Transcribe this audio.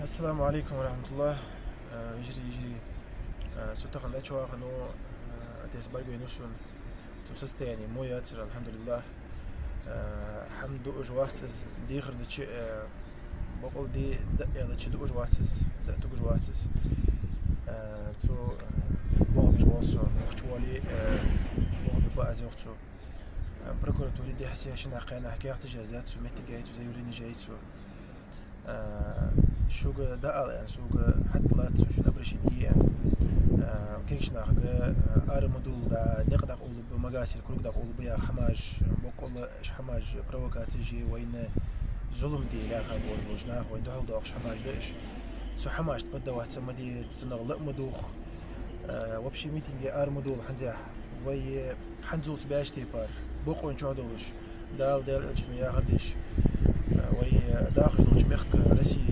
السلام عليكم ورحمة الله. يجري سوتاخن داتشوا خنو اتيس بايبي نوشون توسست يعني مو ياتسر الحمد لله. حمد اجواتس دي خردتش بقول دي يلا تشد اجواتس داتو اجواتس تو بوغ جواسو نختوالي بوغ ببا ازوختو بركورتوري دي حسي شنا قانا حكاية تجازات سو مهتي جايتو زي وليني جايتو شوق دقل يعني سوق حد بلات سوش نبرشين هي كيش ناخذ مدول دا نقدر أقول بمقاسي كل نقدر أقول بيا حماج بقول إيش حماج بروكاتيجي وين ظلم دي لا خد وش ناخ وين دهول دوخش حماج ليش سو حماج تبدا واحد سمدي تسنغ مدوخ وبشي ميتينج مدول حنزاح وي حنزوس باش تيبار بقول شو هدولش دال شنو يا خرديش وي داخل دوش مخ رسي